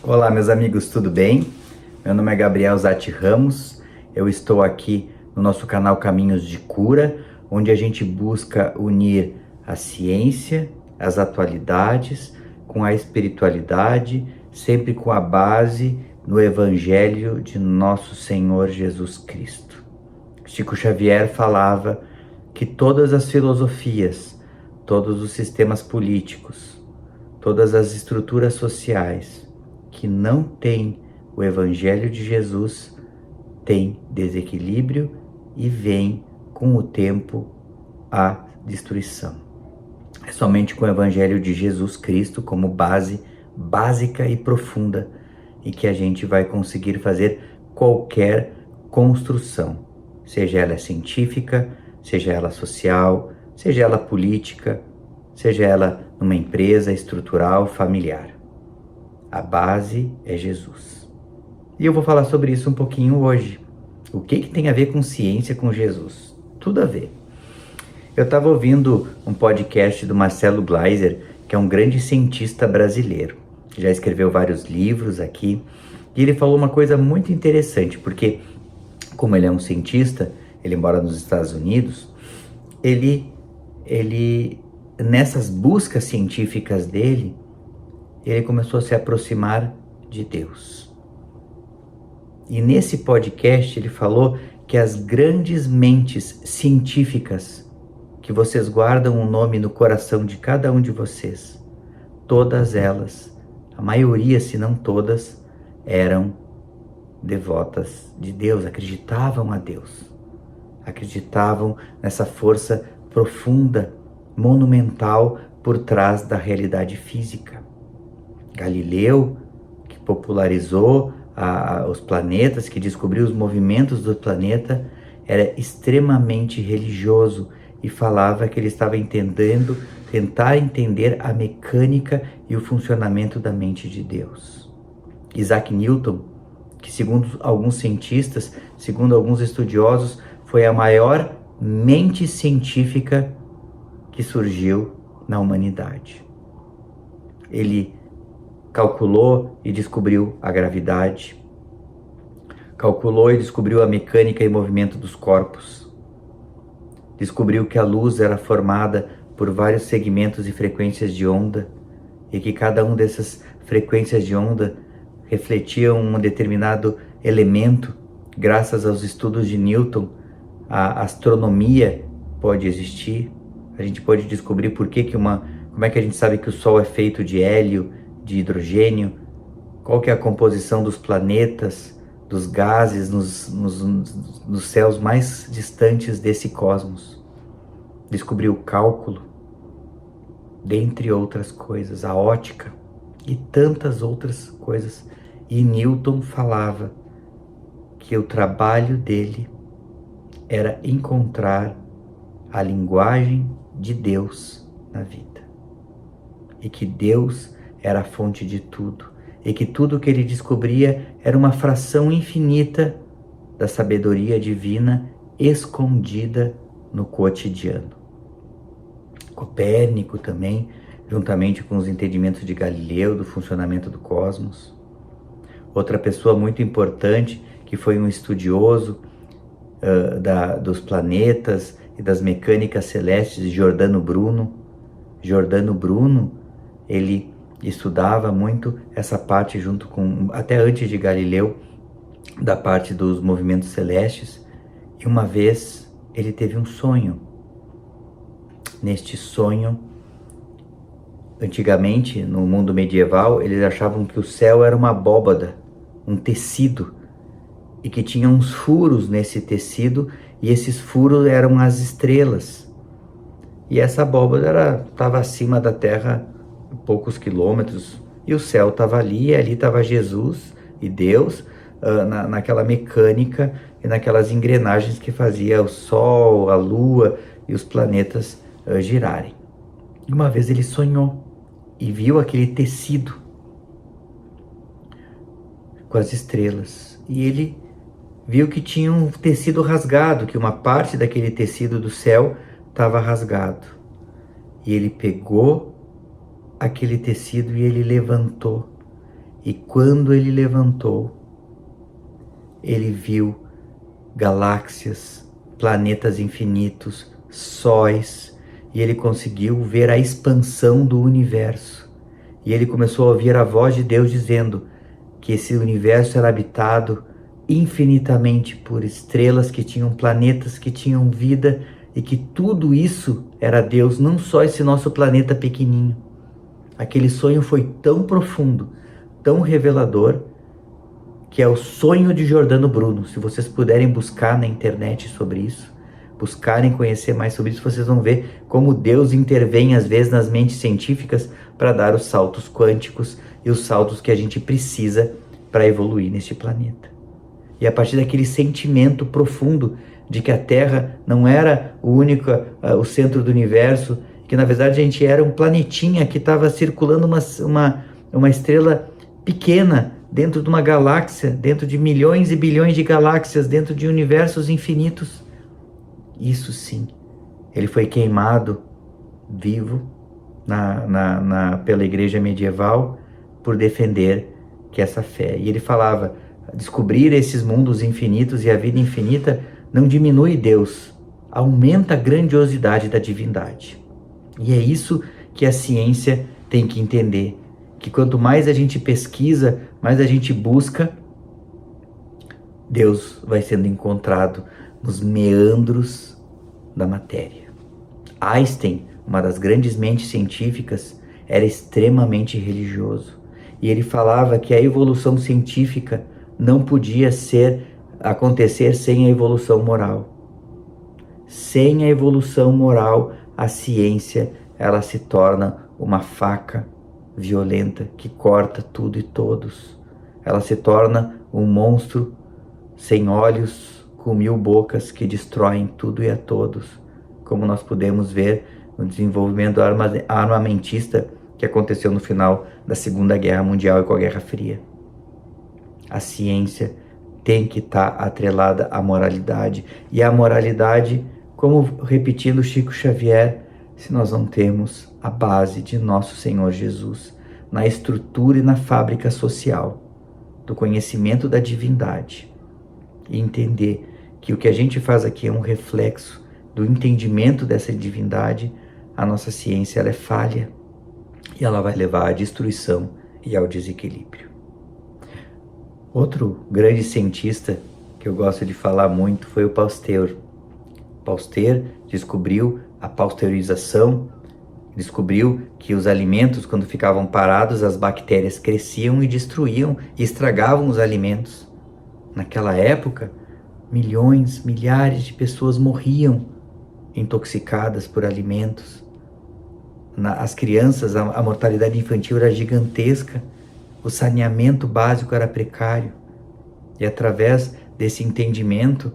Olá, meus amigos, tudo bem? Meu nome é Gabriel Zatti Ramos. Eu estou aqui no nosso canal Caminhos de Cura, onde a gente busca unir a ciência, as atualidades com a espiritualidade, sempre com a base no Evangelho de nosso Senhor Jesus Cristo. Chico Xavier falava que todas as filosofias, todos os sistemas políticos, todas as estruturas sociais que não têm o Evangelho de Jesus têm desequilíbrio e vem com o tempo a destruição. É somente com o Evangelho de Jesus Cristo como base básica e profunda e que a gente vai conseguir fazer qualquer construção, seja ela científica, seja ela social, seja ela política, seja ela numa empresa estrutural, familiar. A base é Jesus. E eu vou falar sobre isso um pouquinho hoje. O que tem a ver com ciência com Jesus? Tudo a ver. Eu estava ouvindo um podcast do Marcelo Gleiser, que é um grande cientista brasileiro. Já escreveu vários livros aqui. E ele falou uma coisa muito interessante, porque como ele é um cientista, ele mora nos Estados Unidos, ele nessas buscas científicas dele, ele começou a se aproximar de Deus. E nesse podcast ele falou que as grandes mentes científicas, que vocês guardam um nome no coração de cada um de vocês, todas elas, a maioria, se não todas, eram devotas de Deus, acreditavam a Deus, acreditavam nessa força profunda, monumental por trás da realidade física. Galileu, que popularizou os planetas, que descobriu os movimentos do planeta, era extremamente religioso e falava que ele estava tentar entender a mecânica e o funcionamento da mente de Deus. Isaac Newton, que segundo alguns cientistas, segundo alguns estudiosos, foi a maior mente científica que surgiu na humanidade. Ele calculou e descobriu a gravidade, calculou e descobriu a mecânica e movimento dos corpos, descobriu que a luz era formada por vários segmentos e frequências de onda e que cada uma dessas frequências de onda refletia um determinado elemento. Graças aos estudos de Newton, a astronomia pode existir. A gente pode descobrir como é que a gente sabe que o Sol é feito de hélio, de hidrogênio, qual que é a composição dos planetas, dos gases nos céus mais distantes desse cosmos. Descobriu o cálculo, dentre outras coisas, a ótica e tantas outras coisas. E Newton falava que o trabalho dele era encontrar a linguagem de Deus na vida. E que Deus era a fonte de tudo. E que tudo que ele descobria era uma fração infinita da sabedoria divina escondida no cotidiano. Copérnico também, juntamente com os entendimentos de Galileu do funcionamento do cosmos. Outra pessoa muito importante, que foi um estudioso dos planetas e das mecânicas celestes, Giordano Bruno. Giordano Bruno, ele estudava muito essa parte junto com, até antes de Galileu, da parte dos movimentos celestes. E uma vez ele teve um sonho. Neste sonho, antigamente, no mundo medieval, eles achavam que o céu era uma abóbada, um tecido, e que tinha uns furos nesse tecido, e esses furos eram as estrelas. E essa abóbada estava acima da terra poucos quilômetros, e o céu estava ali, e ali estava Jesus e Deus, naquela mecânica e naquelas engrenagens que fazia o Sol, a Lua e os planetas girarem. E uma vez ele sonhou e viu aquele tecido com as estrelas, e ele viu que tinha um tecido rasgado, que uma parte daquele tecido do céu estava rasgado. E ele pegou aquele tecido e ele levantou. E quando ele levantou, ele viu galáxias, planetas infinitos, sóis, e ele conseguiu ver a expansão do universo. E ele começou a ouvir a voz de Deus dizendo que esse universo era habitado infinitamente por estrelas que tinham planetas, que tinham vida, e que tudo isso era Deus, não só esse nosso planeta pequenininho. Aquele sonho foi tão profundo, tão revelador, que é o sonho de Giordano Bruno. Se vocês puderem buscar na internet sobre isso, buscarem conhecer mais sobre isso, vocês vão ver como Deus intervém às vezes nas mentes científicas para dar os saltos quânticos e os saltos que a gente precisa para evoluir neste planeta. E a partir daquele sentimento profundo de que a Terra não era o centro do universo, que na verdade a gente era um planetinha que estava circulando uma estrela pequena dentro de uma galáxia, dentro de milhões e bilhões de galáxias, dentro de universos infinitos. Isso sim, ele foi queimado vivo pela igreja medieval por defender que essa fé. E ele falava, descobrir esses mundos infinitos e a vida infinita não diminui Deus, aumenta a grandiosidade da divindade. E é isso que a ciência tem que entender, que quanto mais a gente pesquisa, mais a gente busca, Deus vai sendo encontrado nos meandros da matéria. Einstein, uma das grandes mentes científicas, era extremamente religioso. E ele falava que a evolução científica não podia acontecer sem a evolução moral. Sem a evolução moral, a ciência ela se torna uma faca violenta que corta tudo e todos. Ela se torna um monstro sem olhos, com 1000 bocas que destroem tudo e a todos, como nós podemos ver no desenvolvimento armamentista que aconteceu no final da Segunda Guerra Mundial e com a Guerra Fria. A ciência tem que estar atrelada à moralidade, e a moralidade, como repetindo Chico Xavier, se nós não temos a base de nosso Senhor Jesus na estrutura e na fábrica social do conhecimento da divindade, e entender que o que a gente faz aqui é um reflexo do entendimento dessa divindade, a nossa ciência ela é falha e ela vai levar à destruição e ao desequilíbrio. Outro grande cientista que eu gosto de falar muito foi o Pasteur. Pasteur descobriu a pasteurização, descobriu que os alimentos, quando ficavam parados, as bactérias cresciam e destruíam e estragavam os alimentos. Naquela época, milhões, milhares de pessoas morriam intoxicadas por alimentos. As crianças, a mortalidade infantil era gigantesca, o saneamento básico era precário. E através desse entendimento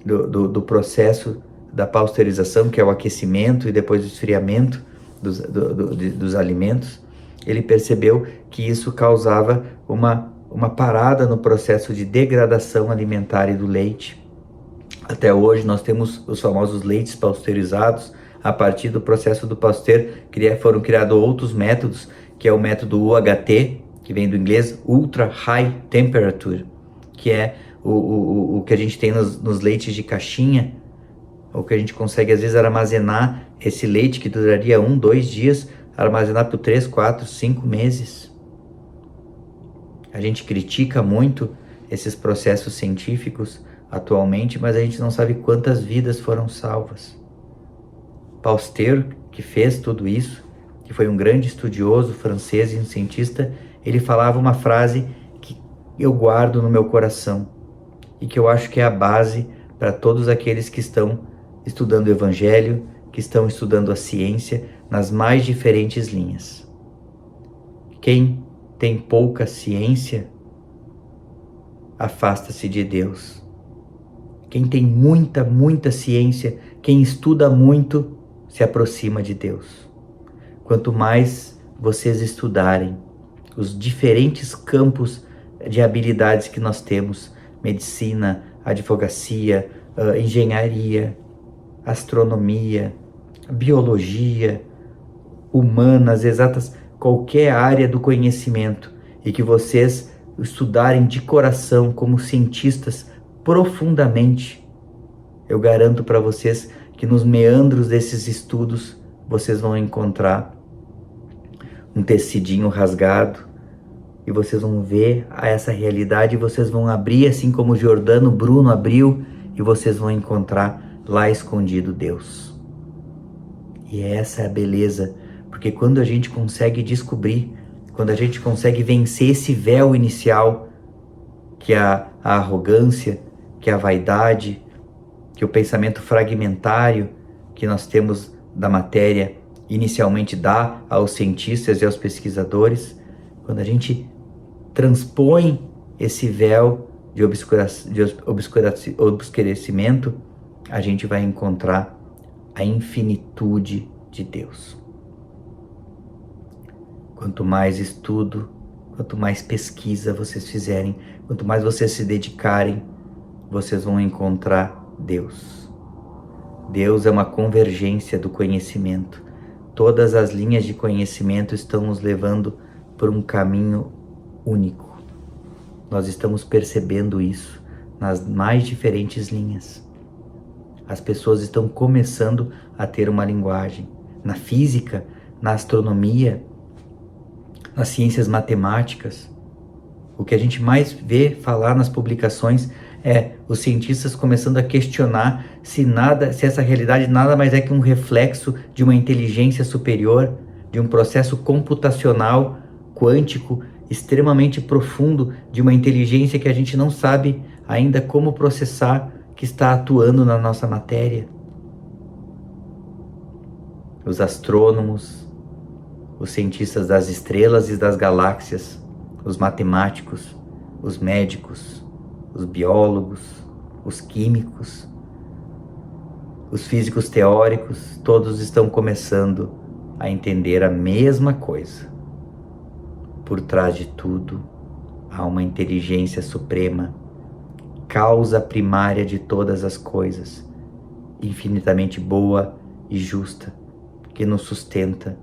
do processo da pasteurização, que é o aquecimento e depois o esfriamento dos alimentos, ele percebeu que isso causava uma parada no processo de degradação alimentar e do leite. Até hoje nós temos os famosos leites pasteurizados. A partir do processo do Pasteur foram criados outros métodos, que é o método UHT, que vem do inglês Ultra High Temperature, que é o que a gente tem nos leites de caixinha, ou que a gente consegue às vezes armazenar esse leite que duraria 1, 2 dias, armazenar por 3, 4, 5 meses. A gente critica muito esses processos científicos atualmente, mas a gente não sabe quantas vidas foram salvas. Pasteur, que fez tudo isso, que foi um grande estudioso francês e um cientista, ele falava uma frase que eu guardo no meu coração e que eu acho que é a base para todos aqueles que estão estudando o Evangelho, que estão estudando a ciência nas mais diferentes linhas. Quem tem pouca ciência afasta-se de Deus. Quem tem muita ciência, quem estuda muito, se aproxima de Deus. Quanto mais vocês estudarem os diferentes campos de habilidades que nós temos, medicina, advocacia, engenharia, astronomia, biologia, humanas, exatas, qualquer área do conhecimento, e que vocês estudarem de coração como cientistas profundamente, eu garanto para vocês que nos meandros desses estudos vocês vão encontrar um tecidinho rasgado e vocês vão ver essa realidade e vocês vão abrir assim como o Giordano Bruno abriu e vocês vão encontrar lá escondido Deus. E essa é a beleza, porque quando a gente consegue descobrir, quando a gente consegue vencer esse véu inicial, que é a arrogância, que é a vaidade, que é o pensamento fragmentário que nós temos da matéria inicialmente dá aos cientistas e aos pesquisadores, quando a gente transpõe esse véu de obscurecimento, a gente vai encontrar a infinitude de Deus. Quanto mais estudo, quanto mais pesquisa vocês fizerem, quanto mais vocês se dedicarem, vocês vão encontrar Deus. Deus é uma convergência do conhecimento. Todas as linhas de conhecimento estão nos levando por um caminho único. Nós estamos percebendo isso nas mais diferentes linhas. As pessoas estão começando a ter uma linguagem. Na física, na astronomia, nas ciências matemáticas. O que a gente mais vê falar nas publicações é os cientistas começando a questionar se essa realidade nada mais é que um reflexo de uma inteligência superior, de um processo computacional quântico extremamente profundo, de uma inteligência que a gente não sabe ainda como processar, que está atuando na nossa matéria. Os astrônomos, os cientistas das estrelas e das galáxias, os matemáticos, os médicos, os biólogos, os químicos, os físicos teóricos, todos estão começando a entender a mesma coisa. Por trás de tudo, há uma inteligência suprema, causa primária de todas as coisas, infinitamente boa e justa, que nos sustenta.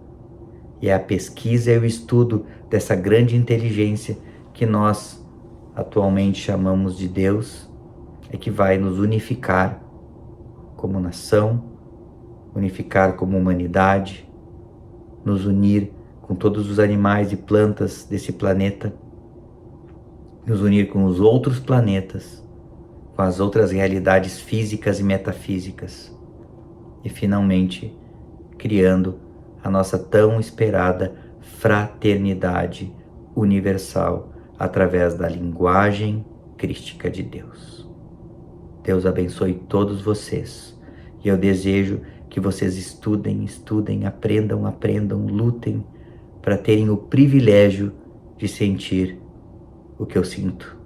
E é a pesquisa e o estudo dessa grande inteligência que nós atualmente chamamos de Deus, é que vai nos unificar como nação, unificar como humanidade, nos unir com todos os animais e plantas desse planeta, nos unir com os outros planetas, com as outras realidades físicas e metafísicas, e finalmente criando a nossa tão esperada fraternidade universal através da linguagem crística de Deus. Deus abençoe todos vocês e eu desejo que vocês estudem, aprendam, lutem para terem o privilégio de sentir o que eu sinto,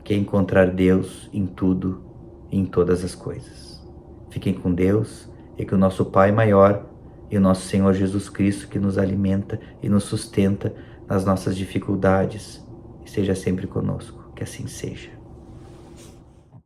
que é encontrar Deus em tudo e em todas as coisas. Fiquem com Deus e que o nosso Pai maior e o nosso Senhor Jesus Cristo, que nos alimenta e nos sustenta nas nossas dificuldades, esteja sempre conosco. Que assim seja.